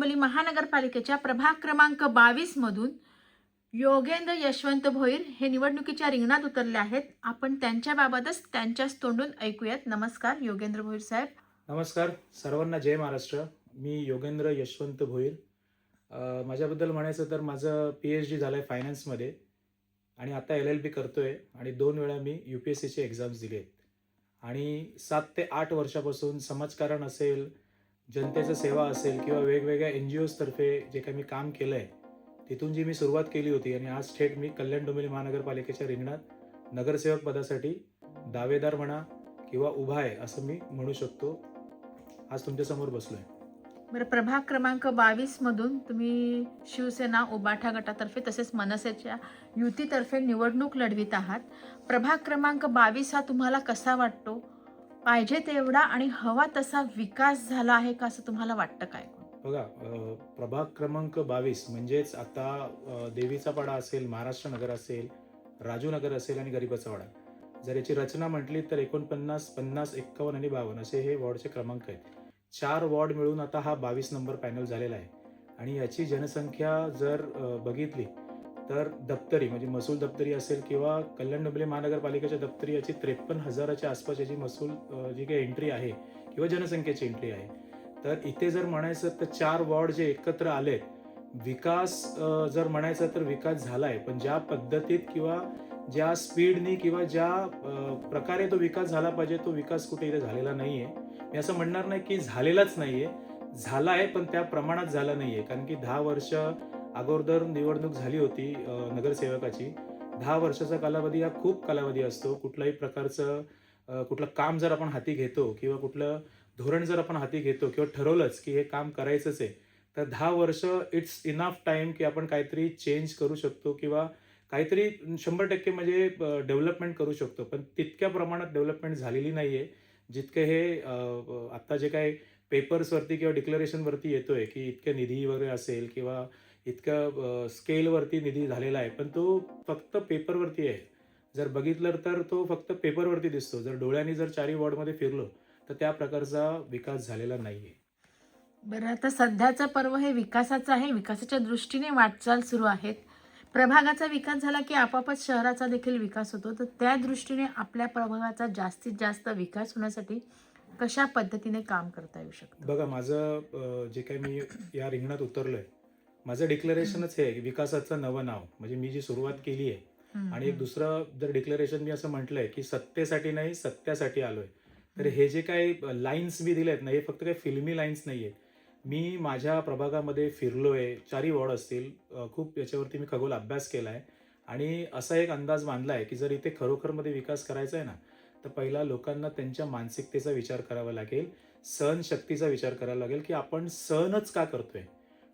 डोंबिवली महानगरपालिकेच्या प्रभाग क्रमांक 22 मधून योगेंद्र यशवंत भोईर हे निवडणुकीच्या रिंगणात उतरले आहेत. आपण त्यांच्याबाबतच त्यांच्याच तोंडून ऐकूयात. नमस्कार योगेंद्र भोईर साहेब. नमस्कार सर्वांना. जय महाराष्ट्र. मी योगेंद्र यशवंत भोईर. माझ्याबद्दल म्हणायचं तर माझं PhD झालं आहे फायनान्समध्ये आणि आता LLB करतो आहे आणि 2 वेळा मी UPSCचे एक्झाम्स दिले आहेत आणि 7 ते 8 वर्षापासून समाजकारण असेल, जनतेचं सेवा असेल किंवा वेगवेगळ्या NGOज तर्फे जे काही मी काम केलं आहे, तिथून जी मी सुरुवात केली होती आणि आज थेट मी कल्याण डोंबिवली महानगरपालिकेच्या रिंगणात नगरसेवक पदासाठी दावेदार म्हणा किंवा उभा आहे असं मी म्हणू शकतो. आज तुमच्यासमोर बसलो आहे. बरं, प्रभाग क्रमांक 22 मधून तुम्ही शिवसेना उबाठा गटातर्फे तसेच मनसेच्या युतीतर्फे निवडणूक लढवित आहात. प्रभाग क्रमांक 22 हा तुम्हाला कसा वाटतो? पाहिजे तेवढा आणि हवा तसा विकास झाला आहे का असं तुम्हाला वाटतं काय? बघा, प्रभाग क्रमांक 22 म्हणजेच आता देवीचा पाडा असेल, महाराष्ट्र नगर असेल, राजू नगर असेल आणि गरीबाचा वाडा. जर याची रचना म्हटली तर 49, 50, 51 आणि 52 असे हे वॉर्डचे क्रमांक आहेत. 4 वॉर्ड मिळून आता हा 22 नंबर पॅनल झालेला आहे आणि याची जनसंख्या जर बघितली तर दप्तरी म्हणजे महसूल दप्तरी असेल किंवा कल्याण डोंबिवली महानगरपालिकेच्या दप्तरी याची 53,000च्या आसपास याची महसूल जी काही एंट्री आहे किंवा जनसंख्येची एंट्री आहे. तर इथे जर म्हणायचं तर 4 वॉर्ड जे एकत्र आलेत, विकास जर म्हणायचं तर विकास झाला आहे, पण ज्या पद्धतीत किंवा ज्या स्पीडनी किंवा ज्या प्रकारे तो विकास झाला पाहिजे तो विकास कुठे इथे झालेला नाहीये. मी असं म्हणणार नाही की झालेलाच नाहीये, झाला आहे पण त्या प्रमाणात झाला नाहीये. कारण की 10 वर्ष अगोदर निवडणूक झाली होती नगरसेवकाची. 10 वर्षाचा कालावधी हा खूप कालावधी असतो. कुठल्याही प्रकारचं कुठलं काम जर आपण हाती घेतो किंवा कुठलं धोरण जर आपण हाती घेतो किंवा ठरवलंच की हे काम करायचंच आहे, तर 10 वर्ष इट्स इनफ टाइम की आपण काहीतरी चेंज करू शकतो किंवा काहीतरी 100% म्हणजे डेव्हलपमेंट करू शकतो. पण तितक्या प्रमाणात डेव्हलपमेंट झालेली नाहीये. जितके हे आता जे काही पेपर्सवरती किंवा डिक्लेरेशनवरती येतोय की इतक्या निधी वगैरे असेल किंवा इतक्या स्केलवरती निधी झालेला आहे, पण तो फक्त पेपरवरती आहे. जर बघितलं तर तो फक्त पेपरवरती दिसतो. जर डोळ्यांनी जर 4ही वॉर्डमध्ये फिरलो तर त्या प्रकारचा विकास झालेला नाहीये. बरं, आता सध्याचं पर्व हे विकासाचं आहे. विकासाच्या दृष्टीने वाटचाल सुरू आहेत. प्रभागाचा विकास झाला की आपोआपच शहराचा देखील विकास होतो. तर त्या दृष्टीने आपल्या प्रभागाचा जास्तीत जास्त विकास होण्यासाठी कशा पद्धतीने काम करता येऊ शकतं? बघा, माझं जे काही मी या रिंगणात उतरलोय, माझं डिक्लेरेशनच हे आहे की विकासाचं नवं नाव. म्हणजे मी जी सुरुवात केली आहे हं, आणि एक हं. दुसरं जर डिक्लेरेशन मी असं म्हटलंय की सत्तेसाठी नाही सत्यासाठी आलोय. तर हे जे काही लाईन्स मी दिलेत ना, हे फक्त काही फिल्मी लाईन्स नाहीये. मी माझ्या प्रभागामध्ये फिरलोय, 4ही वॉर्ड असतील. खूप याच्यावरती मी खगोल अभ्यास केलाय आणि असा एक अंदाज बांधलाय की जर इथे खरोखरमध्ये विकास करायचा आहे ना, तर पहिला लोकांना त्यांच्या मानसिकतेचा विचार करावा लागेल. सहनशक्तीचा विचार करायला लागेल की आपण सहनच का करतोय?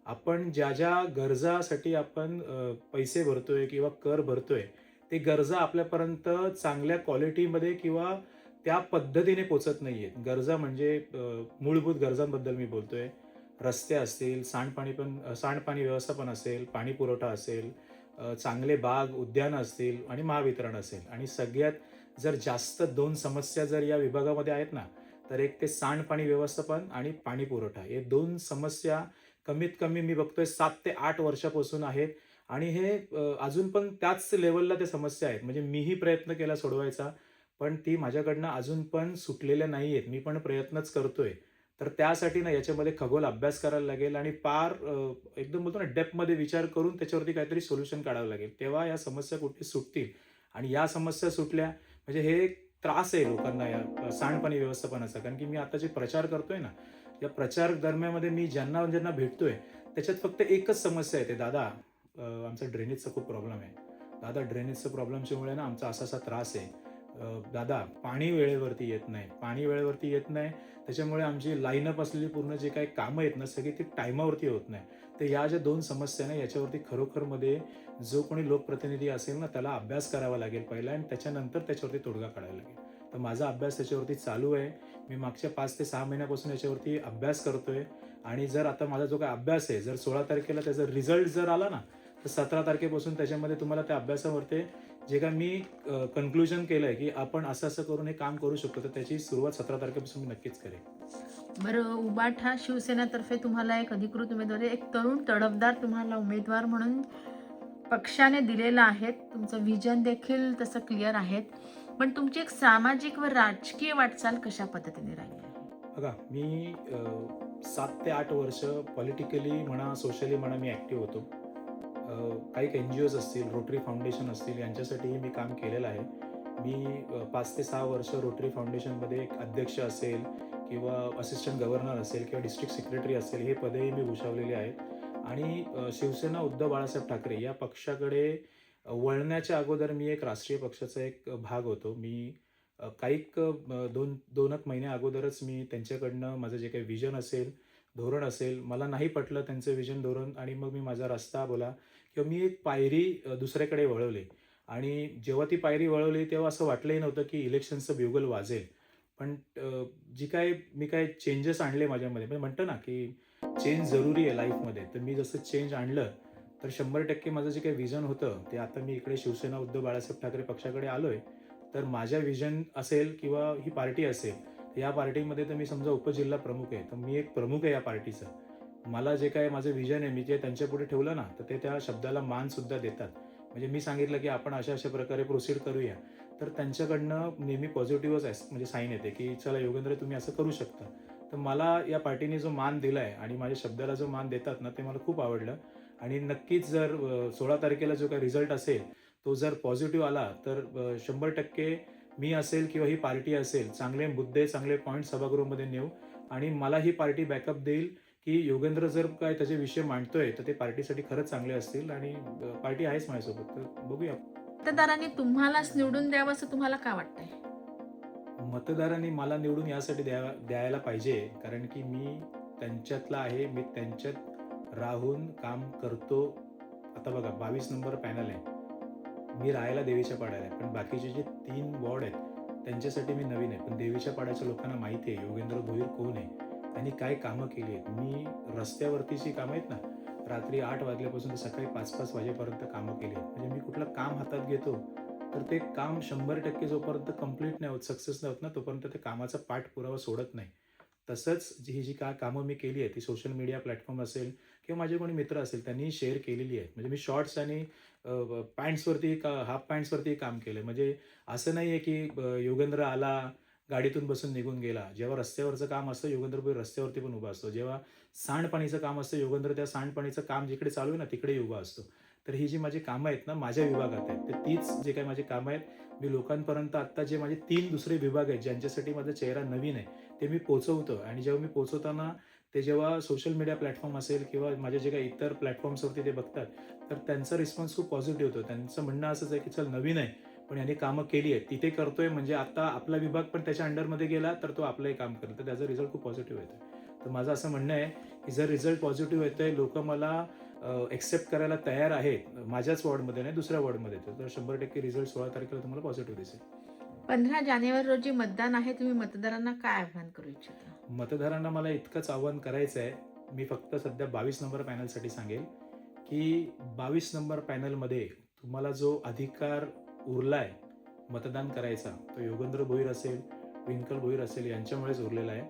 आपण ज्या गरजासाठी आपण पैसे भरतोय किंवा कर भरतोय, ते गरजा आपल्यापर्यंत चांगल्या क्वालिटीमध्ये किंवा त्या पद्धतीने पोहोचत नाहीयेत. गरजा म्हणजे मूलभूत गरजांबद्दल मी बोलतोय. रस्ते असतील, सांडपाणी व्यवस्थापन असेल, पाणी पुरवठा असेल, चांगले बाग, उद्यानं असतील आणि महावितरण असेल आणि सगळ्यात जर जास्त 2 समस्या जर या विभागामध्ये आहेत ना, तर एक ते सांडपाणी व्यवस्थापन आणि पाणी पुरवठा. हे 2 समस्या कमीत कमी मी बघतोय 7 ते 8 वर्षापासून आहेत आणि हे अजून पण त्याच लेव्हलला त्या समस्या आहेत. म्हणजे मीही प्रयत्न केला सोडवायचा, पण ती माझ्याकडनं अजून पण सुटलेल्या नाहीयेत. मी पण प्रयत्नच करतोय. तर त्यासाठी ना याच्यामध्ये खगोल अभ्यास करायला लागेल आणि पार एकदम बोलतो ना डेप्थमध्ये विचार करून त्याच्यावरती काहीतरी सोल्युशन काढावं लागेल. तेव्हा या समस्या कुठे सुटतील आणि या समस्या सुटल्या म्हणजे हे एक त्रास आहे लोकांना या सांडपाणी व्यवस्थापनाचा. कारण की मी आता जे प्रचार करतोय ना, या प्रचार दरम्यानमध्ये मी ज्यांना ज्यांना भेटतोय, त्याच्यात फक्त एकच समस्या येते, "दादा, आमचा ड्रेनेजचा खूप प्रॉब्लेम आहे. दादा, ड्रेनेजच्या प्रॉब्लेमच्यामुळे ना आमचा असा-असा त्रास आहे. दादा, पाणी वेळेवरती येत नाही. पाणी वेळेवरती येत नाही, त्याच्यामुळे आमची लाईनअप असलेली पूर्ण जे काही कामं आहेत ना, सगळी ती टाईमावरती होत नाही." तर या ज्या 2 समस्या ना, याच्यावरती खरोखरमध्ये जो कोणी लोकप्रतिनिधी असेल ना, त्याला अभ्यास करावा लागेल पहिला आणि त्याच्यानंतर त्याच्यावरती तोडगा काढावा लागेल. तर माझा अभ्यास त्याच्यावरती चालू आहे. मी मागच्या 5 ते 6 महिन्यापासून याच्यावरती अभ्यास करतोय आणि जर आता माझा जो काही अभ्यास आहे, जर 16 तारखेला त्याचा रिझल्ट जर आला ना, तर 17 तारखेपासून त्याच्यामध्ये तुम्हाला त्या अभ्यासावरती जे काही मी कन्क्लुजन केलंय, की आपण असं-असं करून हे काम करू शकतो, तर त्याची सुरुवात 17 तारखेपासून मी नक्कीच करेन. बरं, उबाठा शिवसेनातर्फे तुम्हाला एक अधिकृत उमेदवारी, एक तरुण तडफदार तुम्हाला उमेदवार म्हणून पक्षाने दिलेलं आहे. तुमचं विजन देखील तसं क्लिअर आहे. पण तुमची एक सामाजिक व राजकीय वाटचाल कशा पद्धतीने राहिली आहे? बघा, मी 7 ते 8 वर्ष पॉलिटिकली म्हणा, सोशली म्हणा मी ॲक्टिव्ह होतो. काही NGOज असतील, रोटरी फाउंडेशन असतील, यांच्यासाठीही मी काम केलेलं आहे. मी 5 ते 6 वर्ष रोटरी फाउंडेशनमध्ये एक अध्यक्ष असेल किंवा असिस्टंट गव्हर्नर असेल किंवा डिस्ट्रिक्ट सेक्रेटरी असेल, हे पदही मी भूषवलेली आहेत. आणि शिवसेना उद्धव बाळासाहेब ठाकरे या पक्षाकडे वळण्याच्या अगोदर मी एक राष्ट्रीय पक्षाचा एक भाग होतो. मी काही 2 एक महिन्या अगोदरच मी त्यांच्याकडनं माझं जे काही विजन असेल, धोरण असेल, मला नाही पटलं त्यांचं विजन धोरण आणि मग मी माझा रस्ता बोला किंवा मी एक पायरी दुसऱ्याकडे वळवली. आणि जेव्हा ती पायरी वळवली तेव्हा असं वाटलंही नव्हतं की इलेक्शनचं ब्युगल वाजेल. पण जी काय मी काय चेंजेस आणले माझ्यामध्ये, म्हणजे म्हणतो ना की चेंज जरुरी आहे लाईफमध्ये. तर मी जसं चेंज आणलं तर 100% माझं जे काही विजन होतं ते आता मी इकडे शिवसेना उद्धव बाळासाहेब ठाकरे पक्षाकडे आलोय. तर माझ्या विजन असेल किंवा ही पार्टी असेल, तर या पार्टीमध्ये तर मी समजा उपजिल्हा प्रमुख आहे. तर मी एक प्रमुख आहे या पार्टीचा. मला जे काही माझं विजन आहे, मी जे त्यांच्यापुढे ठेवलं ना, तर ते त्या शब्दाला मानसुद्धा देतात. म्हणजे मी सांगितलं की आपण अशा-अशा प्रकारे प्रोसीड करूया. तर त्यांच्याकडनं नेहमी पॉझिटिव्हच म्हणजे साईन येते की चला योगेंद्र, तुम्ही असं करू शकता. तर मला या पार्टीने जो मान दिलाय आणि माझ्या शब्दाला जो मान देतात ना, ते मला खूप आवडलं. आणि नक्कीच जर 16 तारखेला जो काही रिझल्ट असेल, तो जर पॉझिटिव्ह आला तर 100% मी असेल किंवा ही पार्टी असेल, चांगले मुद्दे, चांगले पॉईंट सभागृहामध्ये नेऊ आणि मला ही पार्टी बॅकअप देईल की योगेंद्र जर काय त्याचे विषय मांडतोय, तर ते पार्टीसाठी खरंच चांगले असतील आणि पार्टी आहेच माझ्यासोबत. तर बघूया. मतदारांनी तुम्हालाच निवडून द्यावं असं तुम्हाला का वाटतंय? मतदारांनी मला निवडून यासाठी द्यायला पाहिजे, कारण की मी त्यांच्यातला आहे. मी त्यांच्यात राहून काम करतो. आता बघा, 22 नंबर पॅनल आहे. मी राहायला देवीच्या पाड्याला आहे. पण बाकीचे जे 3 वॉर्ड आहेत, त्यांच्यासाठी मी नवीन आहे. पण देवीच्या पाड्याच्या लोकांना माहिती आहे योगेंद्र भोईर कोण आहे, त्यांनी काय कामं केली आहेत. मी रस्त्यावरतीची कामं आहेत ना, रात्री 8 वाजल्यापासून तर सकाळी 5-5 वाजेपर्यंत कामं केली आहेत. म्हणजे मी कुठलं काम हातात घेतो, तर ते काम 100% जोपर्यंत कंप्लीट नाही होत, सक्सेस नाही होत ना, तोपर्यंत ते कामाचा पाठपुरावा सोडत नाही. तसंच ही जी काय कामं मी केली आहे, ती सोशल मीडिया प्लॅटफॉर्म असेल किंवा माझे कोणी मित्र असेल, त्यांनी शेअर केलेली आहेत. म्हणजे मी शॉर्ट्स आणि पॅन्ट्सवरती, हाफ पॅन्ट्सवरती काम केलं. म्हणजे असं नाही आहे की योगेंद्र आला, गाडीतून बसून निघून गेला. जेव्हा रस्त्यावरचं काम असतं, योगेंद्र भोईर रस्त्यावरती पण उभा असतो. जेव्हा सांडपाणीचं काम असतं, योगेंद्र त्या सांडपाणीचं काम जिकडे चालू आहे ना, तिकडेही उभा असतो. तर ही जी माझी कामं आहेत ना, माझ्या विभागात आहेत. तर तीच जे काही माझी कामं आहेत, मी लोकांपर्यंत आत्ता जे माझे 3 दुसरे विभाग आहेत, ज्यांच्यासाठी माझा चेहरा नवीन आहे, ते मी पोहोचवतो. आणि जेव्हा मी पोहोचवताना ते जेव्हा सोशल मीडिया प्लॅटफॉर्म असेल किंवा माझे जे काही इतर प्लॅटफॉर्म्सवरती ते बघतात, तर त्यांचा रिस्पॉन्स खूप पॉझिटिव्ह होतो. त्यांचं म्हणणं असंच आहे की चल, नवीन आहे, पण याने कामं केली आहेत. तिथे करतोय म्हणजे आता आपला विभाग पण त्याच्या अंडरमध्ये गेला, तर तो आपलंही काम करेल. तर त्याचा रिझल्ट खूप पॉझिटिव्ह येतोय. तर माझं असं म्हणणं आहे की जर रिझल्ट पॉझिटिव्ह येतोय, लोकं मला एक्सेप्ट करायला तयार आहेत, माझ्याच वॉर्डमध्ये नाही, दुसऱ्या वॉर्डमध्ये, तर 100% रिझल्ट 16 तारखेला तुम्हाला पॉझिटिव्ह दिसेल. 15 जानेवारी रोजी मतदान आहे. तुम्ही मतदारांना काय आव्हान करू इच्छिता? मतदारांना मला इतकंच आव्हान करायचं आहे, मी फक्त सध्या 22 नंबर पॅनलसाठी सांगेल की 22 नंबर पॅनलमध्ये तुम्हाला जो अधिकार उरलाय मतदान करायचा, तो योगेंद्र भोईर असेल, ट्विंकल भोईर असेल, यांच्यामुळेच उरलेला आहे.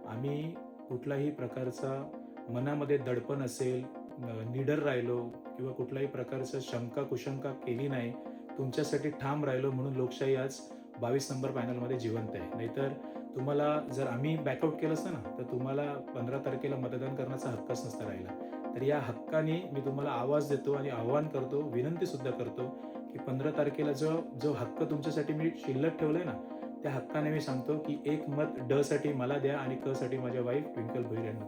आम्ही कुठल्याही प्रकारचा मनामध्ये दडपण असेल, निडर राहिलो किंवा कुठल्याही प्रकारचं शंका कुशंका केली नाही, तुमच्यासाठी ठाम राहिलो, म्हणून लोकशाही आज 22 नंबर पॅनलमध्ये जिवंत आहे. नाहीतर तुम्हाला जर आम्ही बॅकआउट केलं असतं ना, तर तुम्हाला 15 तारखेला मतदान करण्याचा हक्कच नसता राहिला. तर या हक्काने मी तुम्हाला आवाज देतो आणि आव्हान करतो, विनंतीसुद्धा करतो की 15 तारखेला जो जो हक्क तुमच्यासाठी मी शिल्लक ठेवलाय ना, त्या हक्काने मी सांगतो की एक मत ड साठी मला द्या आणि क साठी माझ्या वाईफ ट्विंकल भोईर यांना द्या.